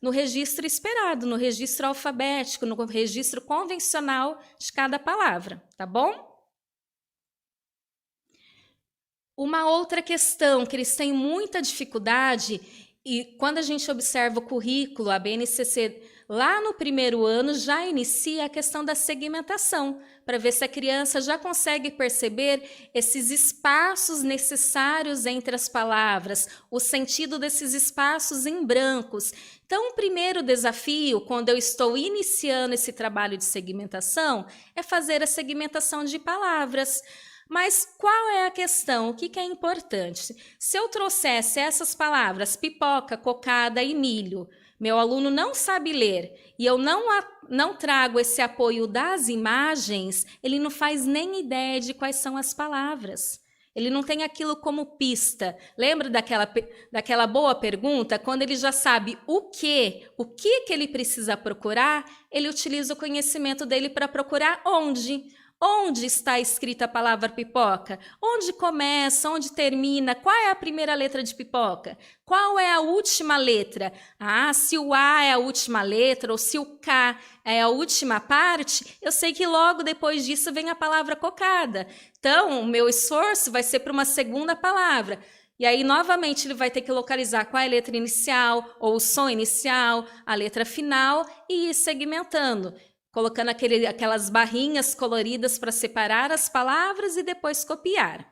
no registro esperado, no registro alfabético, no registro convencional de cada palavra, tá bom? Uma outra questão que eles têm muita dificuldade, e quando a gente observa o currículo, a BNCC lá no primeiro ano já inicia a questão da segmentação, para ver se a criança já consegue perceber esses espaços necessários entre as palavras, o sentido desses espaços em brancos. Então, o primeiro desafio, quando eu estou iniciando esse trabalho de segmentação, é fazer a segmentação de palavras. Mas qual é a questão? O que é importante? Se eu trouxesse essas palavras, pipoca, cocada e milho, meu aluno não sabe ler e eu não trago esse apoio das imagens, ele não faz nem ideia de quais são as palavras. Ele não tem aquilo como pista. Lembra daquela boa pergunta? Quando ele já sabe o que ele precisa procurar, ele utiliza o conhecimento dele para procurar onde. Onde está escrita a palavra pipoca? Onde começa? Onde termina? Qual é a primeira letra de pipoca? Qual é a última letra? Ah, se o A é a última letra ou se o K é a última parte, eu sei que logo depois disso vem a palavra cocada. Então, o meu esforço vai ser para uma segunda palavra. E aí, novamente, ele vai ter que localizar qual é a letra inicial ou o som inicial, a letra final e ir segmentando, colocando aquelas barrinhas coloridas para separar as palavras e depois copiar.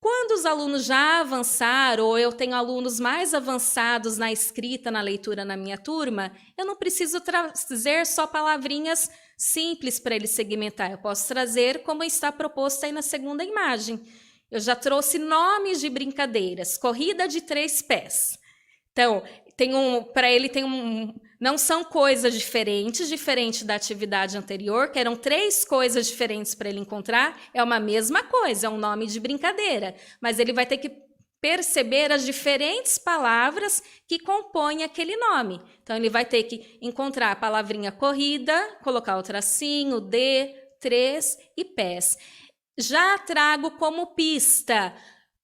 Quando os alunos já avançaram, ou eu tenho alunos mais avançados na escrita, na leitura na minha turma, eu não preciso trazer só palavrinhas simples para ele segmentar. Eu posso trazer como está proposto aí na segunda imagem. Eu já trouxe nomes de brincadeiras, corrida de 3 pés. Então, para ele não são coisas diferente da atividade anterior, que eram 3 coisas diferentes para ele encontrar, é uma mesma coisa, é um nome de brincadeira, mas ele vai ter que perceber as diferentes palavras que compõem aquele nome. Então, ele vai ter que encontrar a palavrinha corrida, colocar o tracinho, de, 3 e pés. Já trago como pista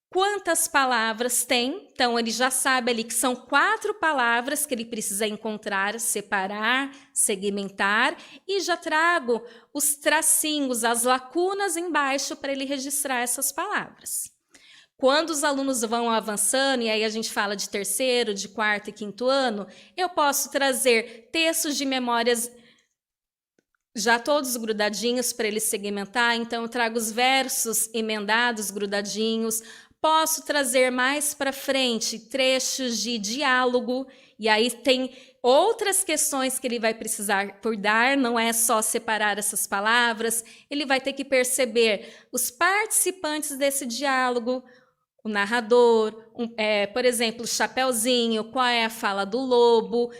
quantas palavras tem, então ele já sabe ali que são 4 palavras que ele precisa encontrar, separar, segmentar, e já trago os tracinhos, as lacunas embaixo para ele registrar essas palavras. Quando os alunos vão avançando, e aí a gente fala de 3º, de 4º e 5º ano, eu posso trazer textos de memórias já todos grudadinhos para ele segmentar, então eu trago os versos emendados, grudadinhos. Posso trazer mais para frente trechos de diálogo, e aí tem outras questões que ele vai precisar cuidar, não é só separar essas palavras, ele vai ter que perceber os participantes desse diálogo, o narrador, por exemplo, o Chapeuzinho, qual é a fala do lobo.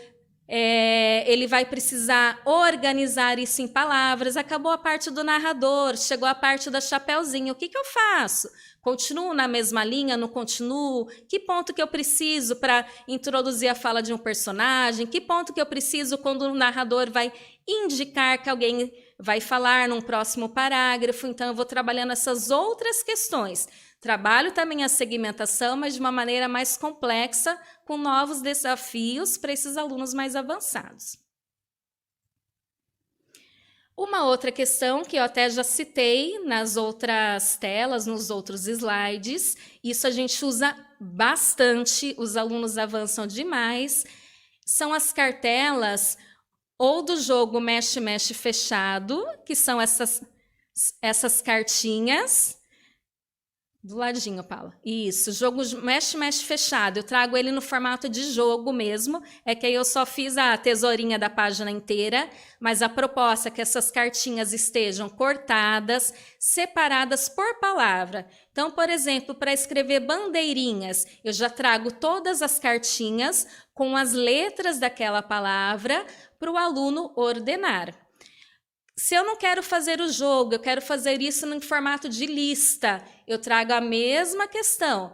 Ele vai precisar organizar isso em palavras. Acabou a parte do narrador, chegou a parte da Chapeuzinho. O que eu faço? Continuo na mesma linha? Não continuo? Que ponto que eu preciso para introduzir a fala de um personagem? Que ponto que eu preciso quando o narrador vai indicar que alguém vai falar num próximo parágrafo? Então, eu vou trabalhando essas outras questões. Trabalho também a segmentação, mas de uma maneira mais complexa, com novos desafios para esses alunos mais avançados. Uma outra questão que eu até já citei nas outras telas, nos outros slides, isso a gente usa bastante, os alunos avançam demais, são as cartelas ou do jogo mexe-mexe fechado, que são essas cartinhas. Do ladinho, Paula. Isso, jogo mexe-mexe fechado. Eu trago ele no formato de jogo mesmo. É que aí eu só fiz a tesourinha da página inteira, mas a proposta é que essas cartinhas estejam cortadas, separadas por palavra. Então, por exemplo, para escrever bandeirinhas, eu já trago todas as cartinhas com as letras daquela palavra para o aluno ordenar. Se eu não quero fazer o jogo, eu quero fazer isso em formato de lista, eu trago a mesma questão.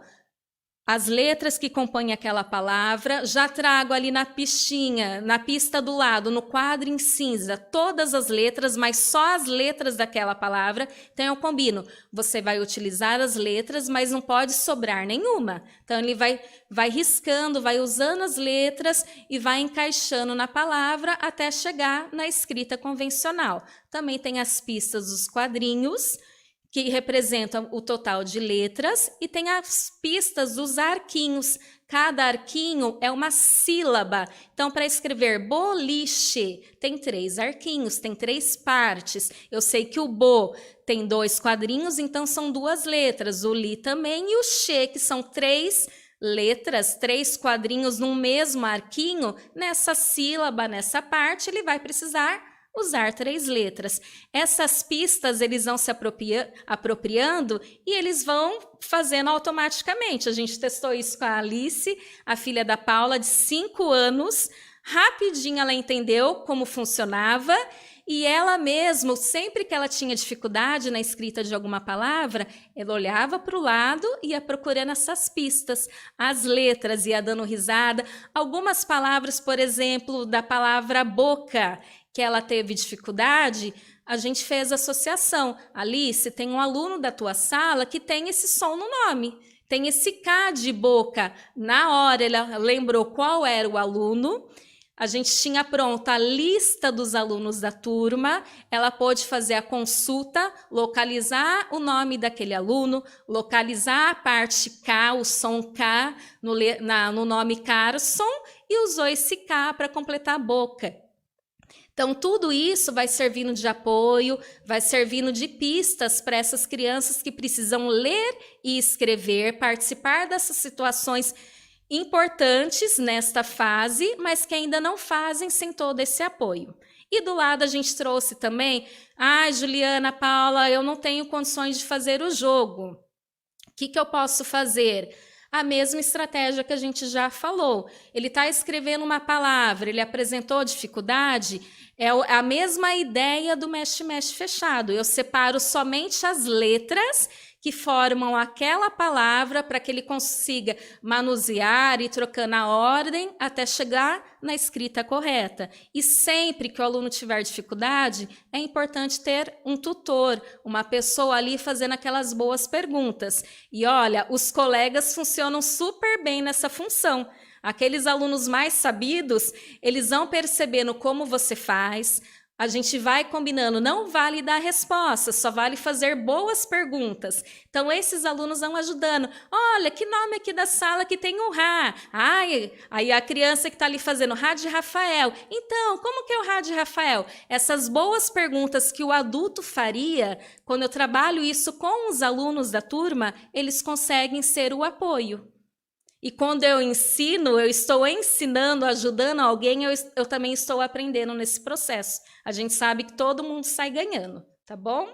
As letras que compõem aquela palavra, já trago ali na pistinha, na pista do lado, no quadro em cinza, todas as letras, mas só as letras daquela palavra. Então, eu combino. Você vai utilizar as letras, mas não pode sobrar nenhuma. Então, ele vai riscando, vai usando as letras e vai encaixando na palavra até chegar na escrita convencional. Também tem as pistas dos quadrinhos, que representam o total de letras, e tem as pistas dos arquinhos. Cada arquinho é uma sílaba. Então, para escrever boliche, tem 3 arquinhos, tem 3 partes. Eu sei que o bo tem 2 quadrinhos, então são 2 letras. O li também e o che, que são 3 letras, 3 quadrinhos num mesmo arquinho. Nessa sílaba, nessa parte, ele vai precisar usar 3 letras. Essas pistas eles vão se apropriando e eles vão fazendo automaticamente. A gente testou isso com a Alice, a filha da Paula, de 5 anos. Rapidinho ela entendeu como funcionava e ela mesmo, sempre que ela tinha dificuldade na escrita de alguma palavra, ela olhava para o lado e ia procurando essas pistas, as letras, ia dando risada. Algumas palavras, por exemplo, da palavra boca, que ela teve dificuldade, a gente fez associação. Alice, tem um aluno da tua sala que tem esse som no nome, tem esse K de boca. Na hora, ela lembrou qual era o aluno, a gente tinha pronta a lista dos alunos da turma, ela pôde fazer a consulta, localizar o nome daquele aluno, localizar a parte K, o som K, no nome Carson, e usou esse K para completar a boca. Então, tudo isso vai servindo de apoio, vai servindo de pistas para essas crianças que precisam ler e escrever, participar dessas situações importantes nesta fase, mas que ainda não fazem sem todo esse apoio. E do lado a gente trouxe também, Juliana, Paula, eu não tenho condições de fazer o jogo. O que eu posso fazer? A mesma estratégia que a gente já falou. Ele está escrevendo uma palavra, ele apresentou dificuldade, é a mesma ideia do mexe-mexe fechado. Eu separo somente as letras que formam aquela palavra para que ele consiga manusear e trocando a ordem até chegar na escrita correta. E sempre que o aluno tiver dificuldade, é importante ter um tutor, uma pessoa ali fazendo aquelas boas perguntas. E olha, os colegas funcionam super bem nessa função. Aqueles alunos mais sabidos, eles vão percebendo como você faz. A gente vai combinando, não vale dar resposta, só vale fazer boas perguntas. Então, esses alunos vão ajudando. Olha, que nome aqui da sala que tem um Rá? Aí a criança que está ali fazendo Rá de Rafael. Então, como que é o Rá de Rafael? Essas boas perguntas que o adulto faria, quando eu trabalho isso com os alunos da turma, eles conseguem ser o apoio. E quando eu ensino, eu estou ensinando, ajudando alguém, eu também estou aprendendo nesse processo. A gente sabe que todo mundo sai ganhando, tá bom?